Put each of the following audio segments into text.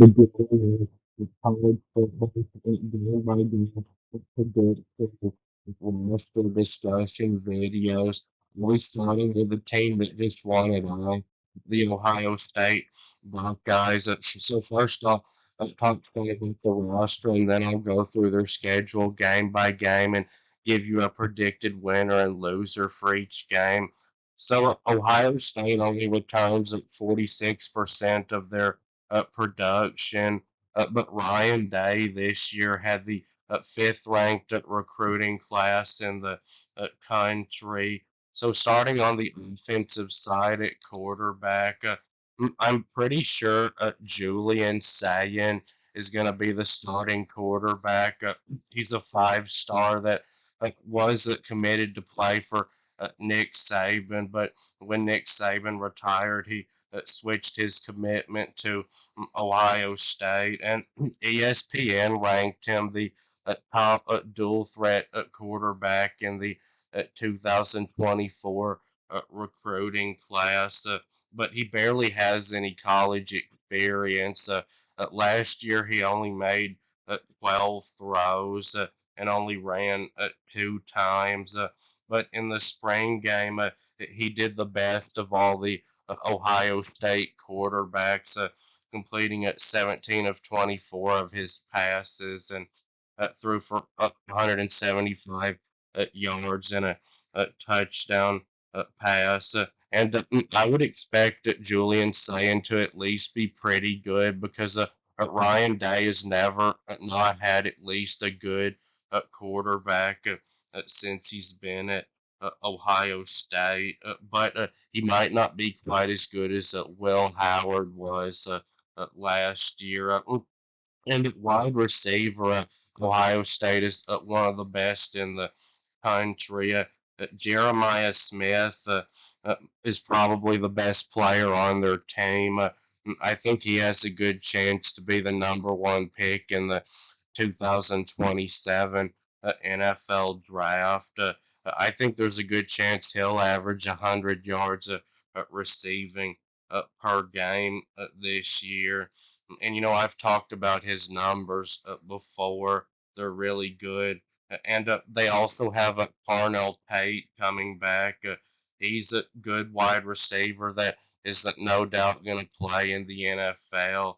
the goal is college football game by game predictive roster discussion videos. We starting with the team that just won it all, the Ohio State Buckeyes. So first off, I'll talk to you about the roster, and then I'll go through their schedule game by game and give you a predicted winner and loser for each game. So Ohio State only returns at 46% of their production. But Ryan Day this year had the fifth ranked recruiting class in the country. So starting on the offensive side at quarterback, I'm pretty sure Julian Sayin is going to be the starting quarterback. He's a five-star that was committed to play for Nick Saban, but when Nick Saban retired, he switched his commitment to Ohio State, and ESPN ranked him the top dual threat quarterback in the 2024 recruiting class, but he barely has any college experience. Last year, he only made 12 throws and only ran two times. But in the spring game, he did the best of all the Ohio State quarterbacks, completing at 17 of 24 of his passes and threw for 175 yards and a touchdown pass. And I would expect Julian Sayin to at least be pretty good because Ryan Day has never not had at least a good quarterback since he's been at Ohio State, but he might not be quite as good as Will Howard was last year. And at wide receiver, Ohio State is one of the best in the country. Jeremiah Smith is probably the best player on their team. I think he has a good chance to be the number one pick in the 2027 NFL draft. I think there's a good chance he'll average 100 yards receiving per game this year. And I've talked about his numbers before. They're really good. And they also have a Parnell Tate coming back. He's a good wide receiver that is no doubt going to play in the NFL.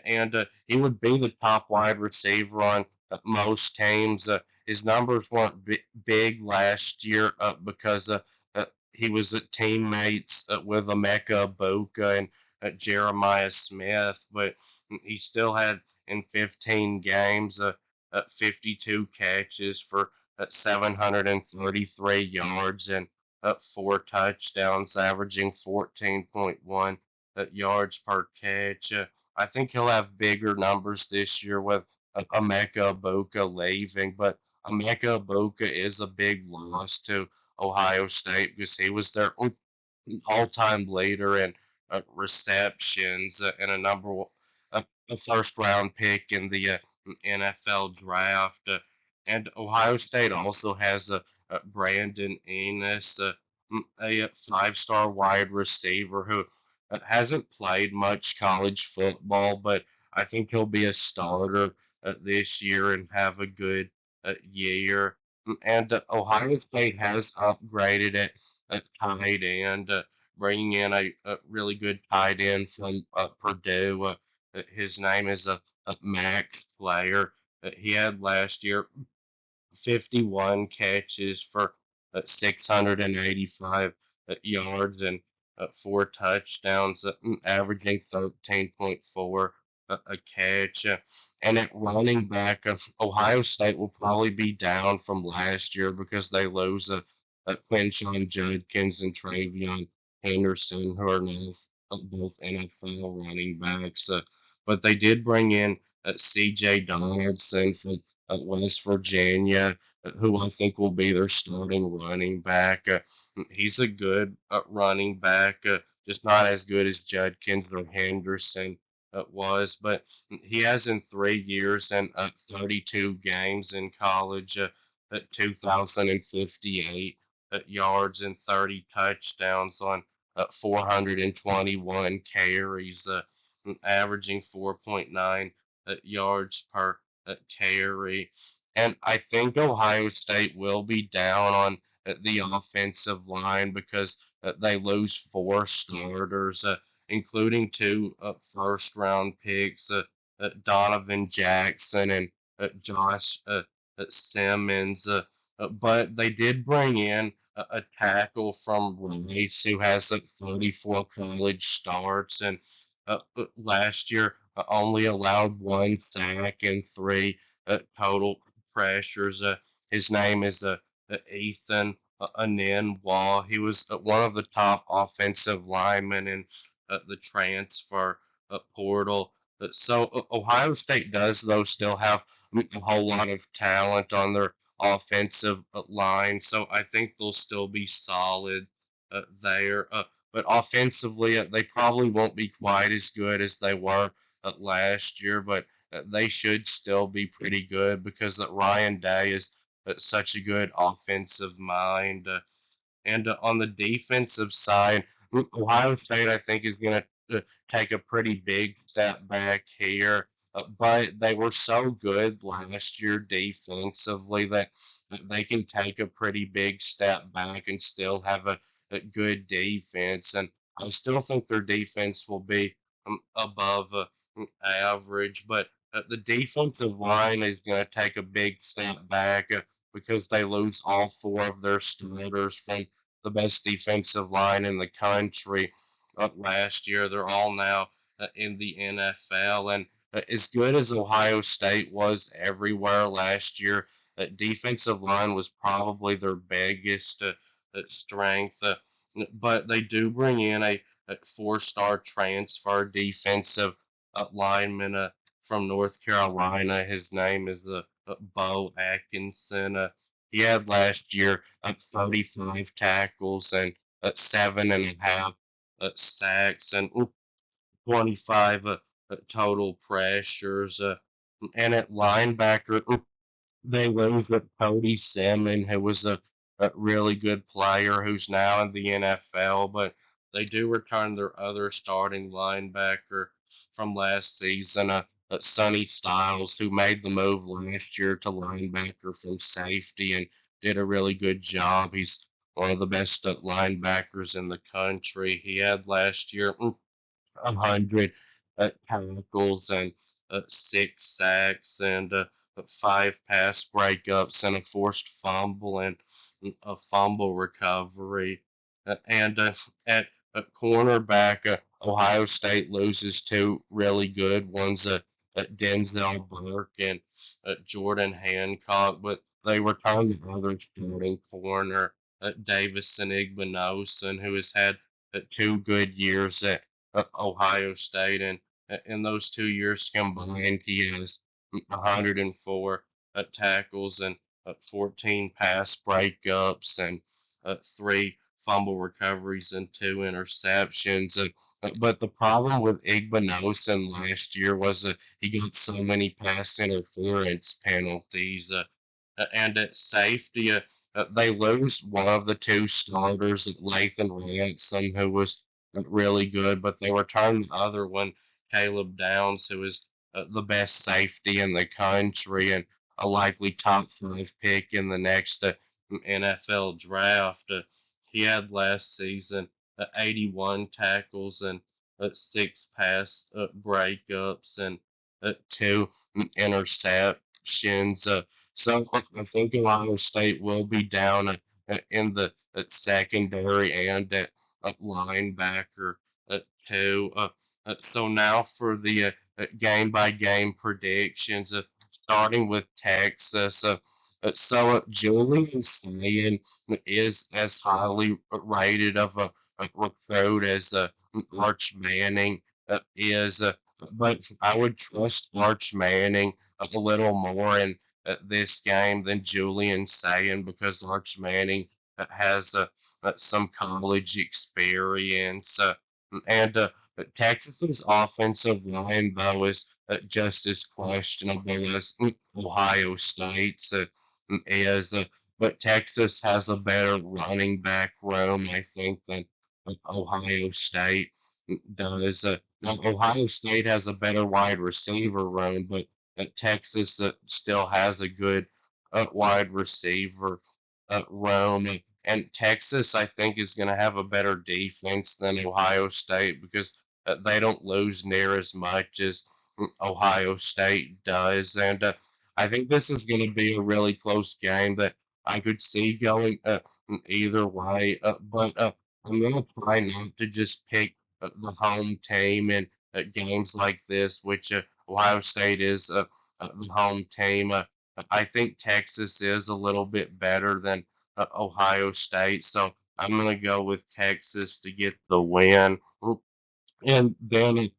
And he would be the top wide receiver on most teams. His numbers weren't big last year because he was teammates with Emeka Buka and Jeremiah Smith, but he still had in 15 games 52 catches for 733 yards and four touchdowns, averaging 14.1 yards per catch. I think he'll have bigger numbers this year with Emeka Buka leaving, but Emeka Buka is a big loss to Ohio State because he was their all-time leader in receptions and a first-round pick in the NFL draft. And Ohio State also has Brandon Enos, a five-star wide receiver who hasn't played much college football, but I think he'll be a starter this year and have a good year. And Ohio State has upgraded at tight end, bringing in a really good tight end from Purdue. His name is Mac Player. He had last year 51 catches for 685 yards and four touchdowns, averaging 13.4 a catch. And at running back, Ohio State will probably be down from last year because they lose Quinshon Judkins and Travion Henderson, who are now both NFL running backs. But they did bring in C.J. Donaldson from West Virginia, who I think will be their starting running back. He's a good running back, just not as good as Judkins or Henderson was, but he has in 3 years and 32 games in college, 2,058 yards and 30 touchdowns on 421 carries. averaging 4.9 yards per carry. And I think Ohio State will be down on the offensive line because they lose four starters, including two first round picks, Donovan Jackson and Josh Simmons. But they did bring in a tackle from Rice who has 34 college starts and last year only allowed one sack and three total pressures. His name is Ethan Anenwa. He was one of the top offensive linemen in the transfer portal. So Ohio State does, though, still have a whole lot of talent on their offensive line. So I think they'll still be solid there. But offensively, they probably won't be quite as good as they were last year, but they should still be pretty good because Ryan Day is such a good offensive mind. And on the defensive side, Ohio State, I think, is going to take a pretty big step back here. But they were so good last year defensively that they can take a pretty big step back and still have a good defense. And I still think their defense will be above average. But the defensive line is going to take a big step back because they lose all four of their starters from the best defensive line in the country last year. They're all now in the NFL. And as good as Ohio State was everywhere last year, defensive line was probably their biggest strength. But they do bring in a four-star transfer defensive lineman from North Carolina. His name is Bo Atkinson. He had last year 35 tackles and seven and a half sacks and 25 total pressures. And at linebacker, they lose with Cody Simmons, who was a really good player who's now in the NFL, but they do return their other starting linebacker from last season, Sonny Styles, who made the move last year to linebacker from safety and did a really good job. He's one of the best linebackers in the country. He had last year 100 tackles and six sacks and five pass breakups and a forced fumble and a fumble recovery. And at cornerback, Ohio State loses two really good ones, Denzel Burke and Jordan Hancock, but they return the other starting corner, Davison Igbinosun, who has had two good years at Ohio State, and in those 2 years combined, he has 104 tackles and 14 pass breakups and three fumble recoveries and two interceptions. But the problem with Igbinosun last year was he got so many pass interference penalties. And at safety, they lose one of the two starters, Lathan Ransom, who was really good, but they return the other one, Caleb Downs, who is the best safety in the country and a likely top five pick in the next NFL draft. He had last season 81 tackles and six pass breakups and two interceptions. So I think Ohio State will be down in the secondary and at linebacker too. So now for the game by game predictions, starting with Texas. Julian Sayin is as highly rated of a recruit as Arch Manning is, but I would trust Arch Manning a little more in this game than Julian Sayin because Arch Manning has some college experience. And Texas's offensive line, though, is just as questionable as Ohio State's is. But Texas has a better running back room, I think, than Ohio State. does. Now, Ohio State has a better wide receiver room, but Texas still has a good wide receiver room. And Texas, I think, is going to have a better defense than Ohio State because they don't lose near as much as Ohio State does. And I think this is going to be a really close game that I could see going either way. But I'm going to try not to just pick the home team in games like this, which Ohio State is the home team. I think Texas is a little bit better than Ohio State, so I'm going to go with Texas to get the win. And then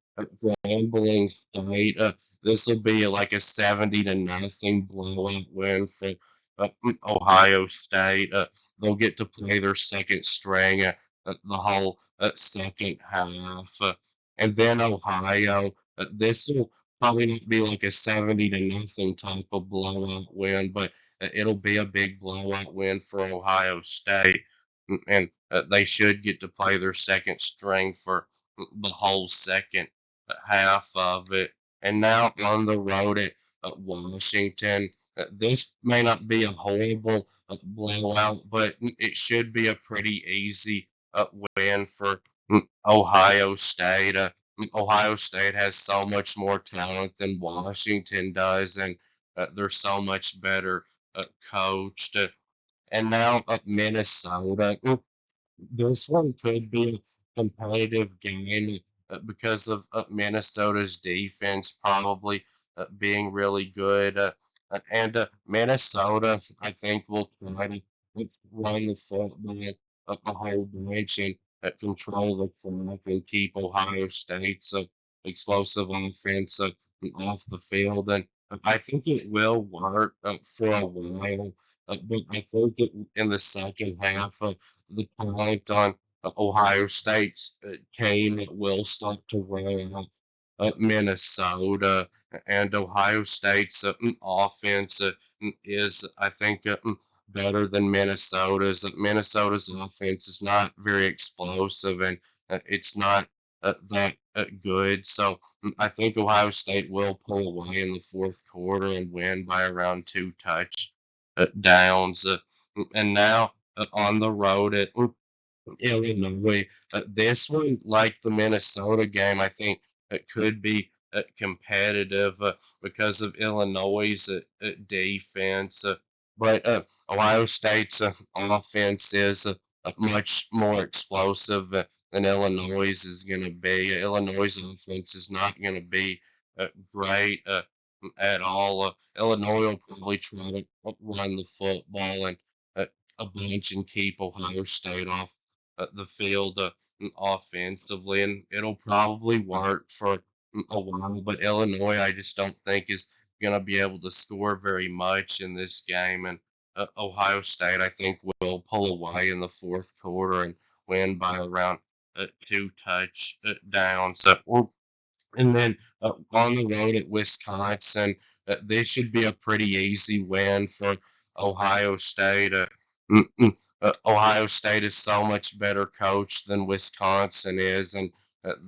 gambling state, this will be like a 70-0 blowout win for Ohio State. They'll get to play their second string the whole second half. And then Ohio, this will probably not be like a 70-0 type of blowout win, but it'll be a big blowout win for Ohio State. And they should get to play their second string for the whole second half of it. And now on the road at Washington, this may not be a horrible blowout, but it should be a pretty easy win for Ohio State. Ohio State has so much more talent than Washington does, and they're so much better coached. And now Minnesota. This one could be a competitive game because of Minnesota's defense probably being really good. And Minnesota, I think, will try to run the football a whole bunch and control the clock and keep Ohio State's explosive offense off the field. And I think it will work for a while, but I think in the second half, the talent on Ohio State's team will start to run out Minnesota, and Ohio State's offense is, I think, better than Minnesota's. Minnesota's offense is not very explosive, and it's not that good. So I think Ohio State will pull away in the fourth quarter and win by around two touchdowns. And now on the road at Illinois. This one, like the Minnesota game, I think it could be competitive because of Illinois' defense. But Ohio State's offense is much more explosive than Illinois is going to be. Illinois' offense is not going to be great at all. Illinois will probably try to run the football and uh, a bunch and keep Ohio State off the field offensively, and it'll probably work for a while. But Illinois, I just don't think is going to be able to score very much in this game, and Ohio State, I think, will pull away in the fourth quarter and win by around two touchdowns. And then on the road at Wisconsin, this should be a pretty easy win for Ohio State. Ohio State is so much better coached than Wisconsin is, and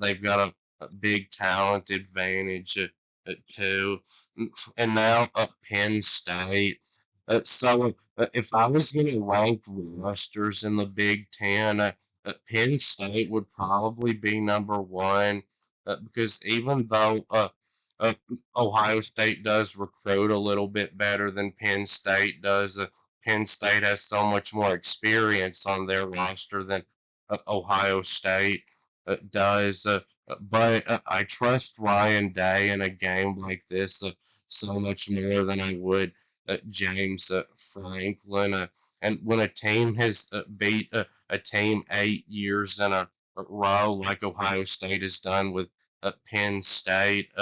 they've got a big talent advantage too. And now Penn State. So if I was going to rank rosters in the Big Ten, Penn State would probably be number one because even though uh, Ohio State does recruit a little bit better than Penn State does, Penn State has so much more experience on their roster than Ohio State does. But I trust Ryan Day in a game like this so much more than I would James Franklin. And when a team has beat a team 8 years in a row, like Ohio State has done with Penn State,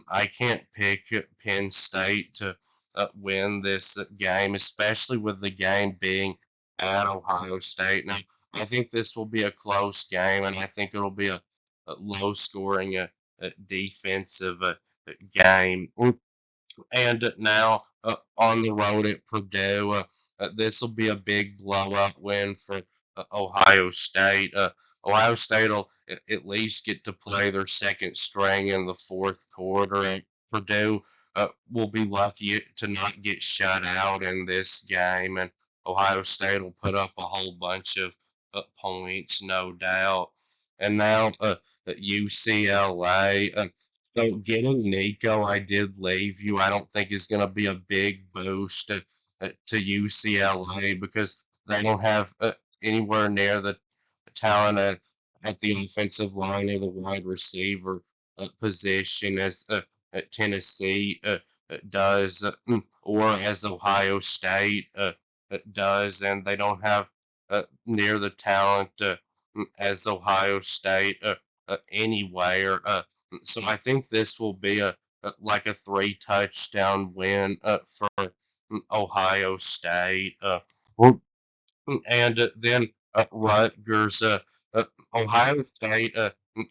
I can't pick Penn State to win this game, especially with the game being at Ohio State. Now, I think this will be a close game, and I think it'll be a low scoring defensive game. And now on the road at Purdue, this will be a big blowout win for Ohio State. Ohio State will at least get to play their second string in the fourth quarter, and Purdue will be lucky to not get shut out in this game, and Ohio State will put up a whole bunch of points, no doubt. And now UCLA. So getting Nico, I did leave you. I don't think is going to be a big boost to UCLA because they don't have anywhere near the talent at the offensive line or the wide receiver position as Tennessee does, or as Ohio State does, and they don't have near the talent as Ohio State anywhere. So I think this will be like a three touchdown win for Ohio State. And then Rutgers, Ohio State,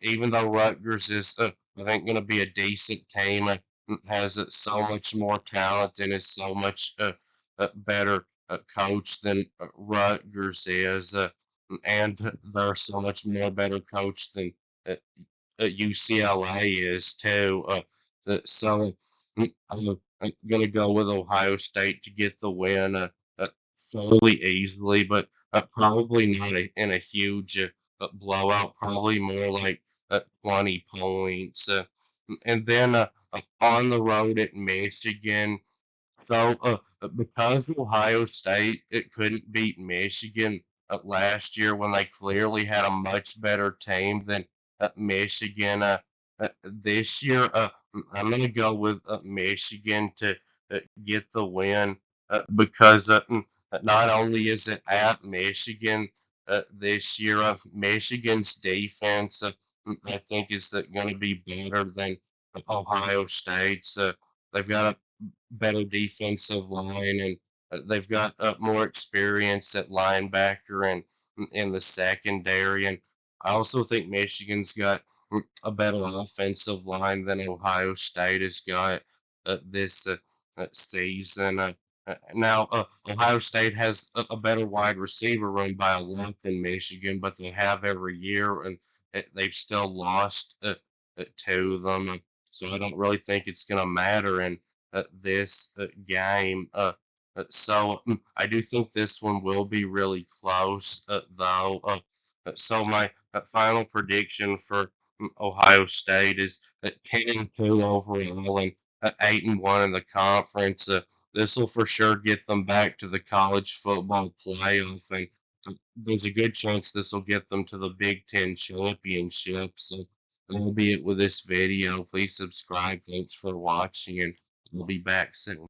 even though Rutgers is, I think, going to be a decent team, has so much more talent and is so much better coach than Rutgers is, and they're so much more better coach than uh, UCLA is too. So I'm going to go with Ohio State to get the win fairly easily, but probably not in a huge blowout. Probably more like 20 points. And then on the road at Michigan. So, because Ohio State it couldn't beat Michigan last year when they clearly had a much better team than Michigan, this year I'm going to go with Michigan to get the win because not only is it at Michigan this year, Michigan's defense I think is going to be better than Ohio State's. They've got a better defensive line, and they've got more experience at linebacker and in the secondary. And I also think Michigan's got a better offensive line than Ohio State has got this season. Now, Ohio State has a better wide receiver room by a lot than Michigan, but they have every year, and they've still lost to them. So I don't really think it's going to matter. And this game. So I do think this one will be really close, though. So my final prediction for Ohio State is 10-2 overall and 8-1 in the conference. This will for sure get them back to the college football playoff, and there's a good chance this will get them to the Big Ten championship. So that'll be it with this video. Please subscribe. Thanks for watching, and we'll be back soon.